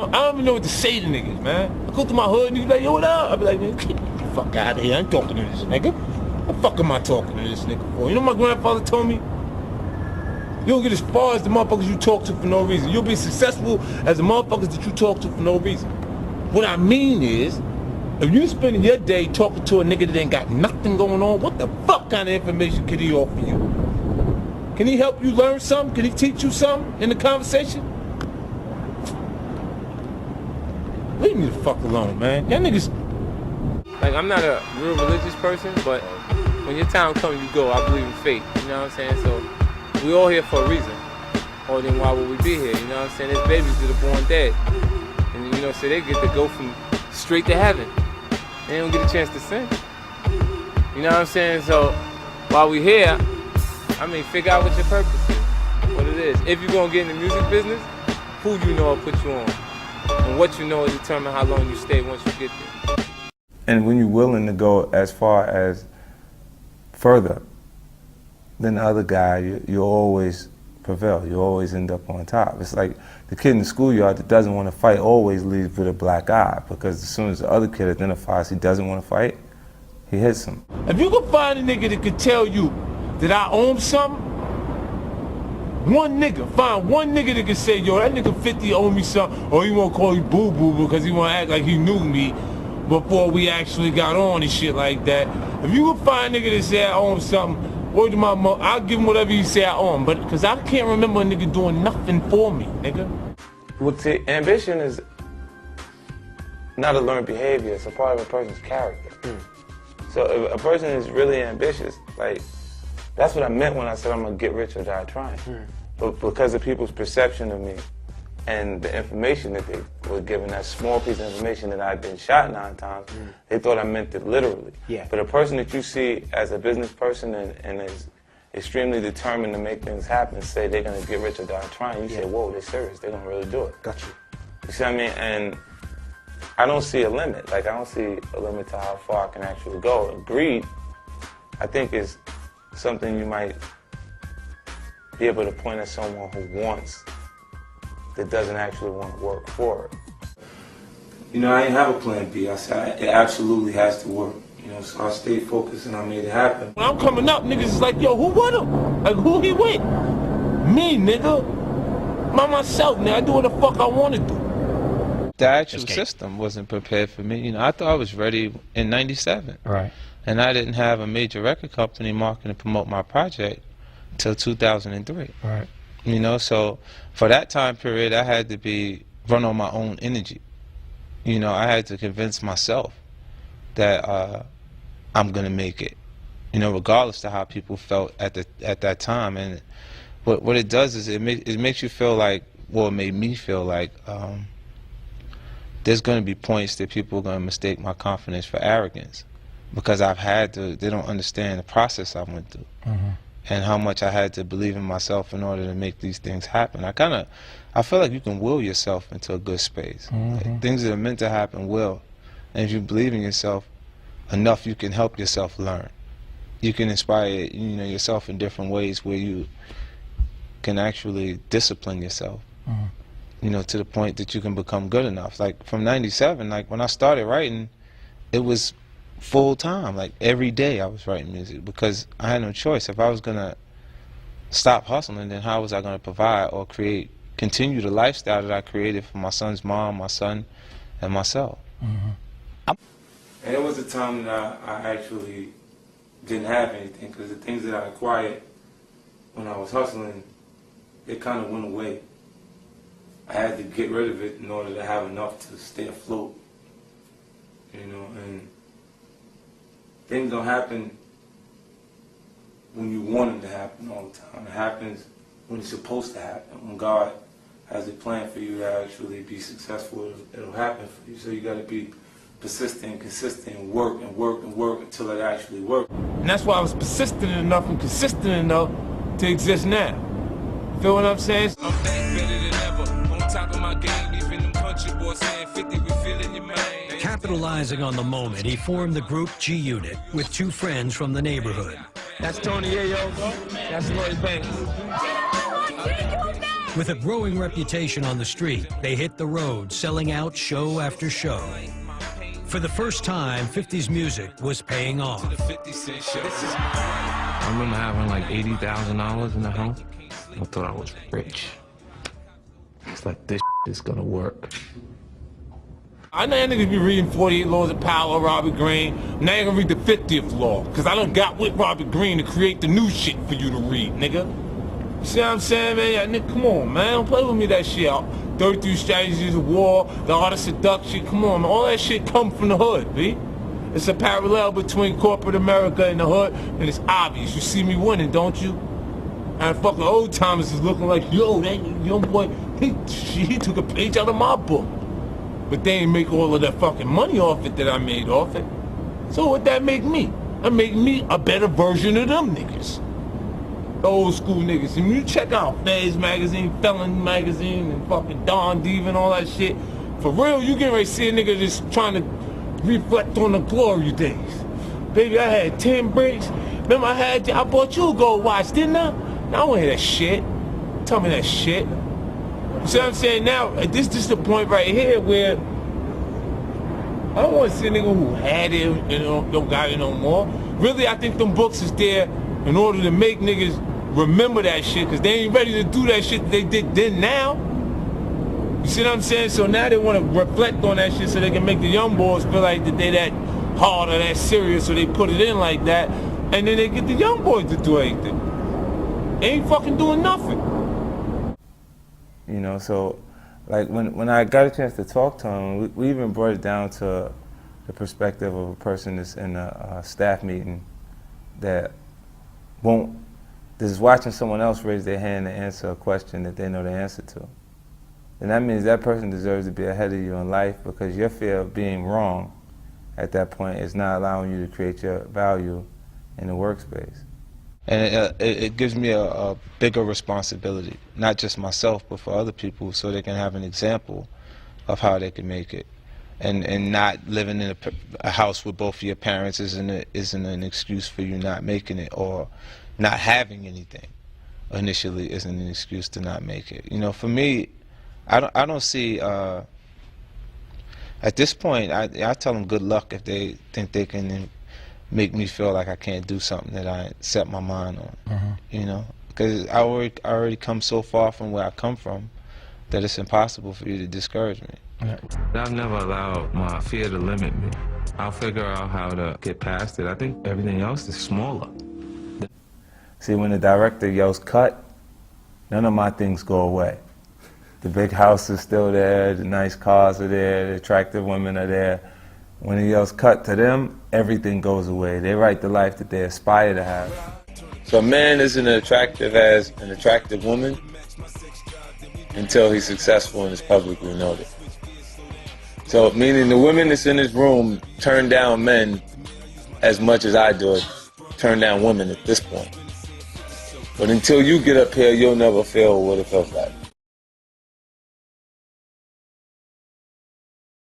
I don't even know what to say to niggas, man. I go to my hood and niggas be like, yo, what up? I be like, man, get the fuck out of here. I ain't talking to this nigga. What the fuck am I talking to this nigga for? You know what my grandfather told me? You don't get as far as the motherfuckers you talk to for no reason. You'll be successful as the motherfuckers that you talk to for no reason. What I mean is, if you spending your day talking to a nigga that ain't got nothing going on, what the fuck kind of information can he offer you? Can he help you learn something? Can he teach you something in the conversation? Leave me the fuck alone, man. Y'all niggas... Like, I'm not a real religious person, but when your time comes, you go. I believe in fate, you know what I'm saying? So, we all here for a reason. Or then why would we be here, you know what I'm saying? There's babies that are born dead. And, you know, so they get to go from straight to heaven. They don't get a chance to sin. You know what I'm saying? So, while we here, I mean, figure out what your purpose is, what it is. If you're gonna get in the music business, who you know will put you on. And what you know will determine how long you stay once you get there. And when you're willing to go as far as further than the other guy, you always prevail. You always end up on top. It's like the kid in the schoolyard that doesn't want to fight always leaves with a black eye, because as soon as the other kid identifies he doesn't want to fight, he hits him. If you can find a nigga that could tell you that I own something, find one nigga that can say, yo, that nigga 50 owe me something, or he won't call you boo-boo because he wanna act like he knew me before we actually got on and shit like that. If you can find a nigga that say I owe him something, word to my mother, I'll give him whatever you say I owe him, but because I can't remember a nigga doing nothing for me, nigga. Well, see, ambition is not a learned behavior, it's a part of a person's character. So if a person is really ambitious, like, that's what I meant when I said I'm gonna get rich or die trying. But because of people's perception of me and the information that they were given, that small piece of information that I'd been shot 9 times, they thought I meant it literally. Yeah. But a person that you see as a business person and is extremely determined to make things happen, say they're gonna get rich or die trying, you say, whoa, they're serious, they're gonna really do it. Got you. You see what I mean? And I don't see a limit. Like, I don't see a limit to how far I can actually go. Greed, I think, is something you might be able to point at someone who wants, that doesn't actually want to work for it. You know, I didn't have a plan B. I said it absolutely has to work. You know, so I stayed focused and I made it happen. When I'm coming up, niggas is like, yo, who with him? Like, who he with? Me, nigga. By myself, nigga. I do what the fuck I want to do. The actual system wasn't prepared for me. You know, I thought I was ready in '97. Right. And I didn't have a major record company marketing and promote my project until 2003. Right. You know, so for that time period, I had to run on my own energy. You know, I had to convince myself that I'm gonna make it. You know, regardless of how people felt at that time. And what it does is it makes you feel like, well, it made me feel like there's gonna be points that people are gonna mistake my confidence for arrogance, because they don't understand the process I went through. And how much I had to believe in myself in order to make these things happen. I feel like you can will yourself into a good space. Like, things that are meant to happen will. And if you believe in yourself enough, you can help yourself learn. You can inspire, you know, yourself in different ways where you can actually discipline yourself. You know, to the point that you can become good enough. Like from '97, like when I started writing, it was full time. Like every day I was writing music because I had no choice. If I was gonna stop hustling, then how was I gonna provide or continue the lifestyle that I created for my son's mom, my son, and myself? And it was a time that I actually didn't have anything, because the things that I acquired when I was hustling, it kind of went away. I had to get rid of it in order to have enough to stay afloat. You know, and things don't happen when you want them to happen all the time. It happens when it's supposed to happen. When God has a plan for you to actually be successful, it'll happen for you. So you got to be persistent and consistent and work and work and work until it actually works. And that's why I was persistent enough and consistent enough to exist now. Feel what I'm saying? I'm back better than ever. On top of my game, even them country boys saying 50, we feeling your man. Capitalizing on the moment, he formed the group G Unit with 2 friends from the neighborhood. That's Tony Yayo. That's Lloyd Banks. With a growing reputation on the street, they hit the road, selling out show after show. For the first time, 50's music was paying off. I remember having like $80,000 in the house. I thought I was rich. It's like, this is gonna work. I know niggas be reading 48 Laws of Power, Robert Greene. Now you're gonna read the 50th law, because I done got with Robert Greene to create the new shit for you to read, nigga. You see what I'm saying, man? Yeah, nigga, come on, man. Don't play with me that shit. 33 Strategies of War, The Art of Seduction. Come on, man. All that shit come from the hood, B. It's a parallel between corporate America and the hood, and it's obvious. You see me winning, don't you? And fucking old timers is looking like, yo, that young boy, he took a page out of my book. But they ain't make all of that fucking money off it that I made off it. So what that make me? That make me a better version of them niggas. The old school niggas. And when you check out Fez Magazine, Felon Magazine, and fucking Don Diva and all that shit, for real, you getting ready to see a nigga just trying to reflect on the glory days. Baby, I had 10 bricks. Remember I bought you a gold watch, didn't I? Now I don't wanna hear that shit. Tell me that shit. You see what I'm saying? Now, this is the point right here where I don't want to see a nigga who had it and don't got it no more. Really, I think them books is there in order to make niggas remember that shit, because they ain't ready to do that shit that they did then now. You see what I'm saying? So now they want to reflect on that shit so they can make the young boys feel like that they that hard or that serious, so they put it in like that, and then they get the young boys to do anything. They ain't fucking doing nothing. You know, so like when I got a chance to talk to him, we even brought it down to the perspective of a person that's in a staff meeting that is watching someone else raise their hand to answer a question that they know the answer to. And that means that person deserves to be ahead of you in life, because your fear of being wrong at that point is not allowing you to create your value in the workspace. And it gives me a bigger responsibility, not just myself, but for other people, so they can have an example of how they can make it. And not living in a house with both of your parents isn't an excuse for you not making it, or not having anything initially isn't an excuse to not make it. You know, for me, I don't see, at this point, I tell them good luck if they think they can make me feel like I can't do something that I set my mind on. You know, because I already come so far from where I come from that it's impossible for you to discourage me. I've never allowed my fear to limit me. I'll figure out how to get past it. I think everything else is smaller. See, when the director yells cut, none of my things go away. The big house is still there, the nice cars are there, the attractive women are there. When he yells cut to them, everything goes away. They write the life that they aspire to have. So a man isn't as attractive as an attractive woman until he's successful and is publicly noted. So meaning the women that's in this room turn down men as much as I do it, turn down women at this point. But until you get up here, you'll never feel what it feels like.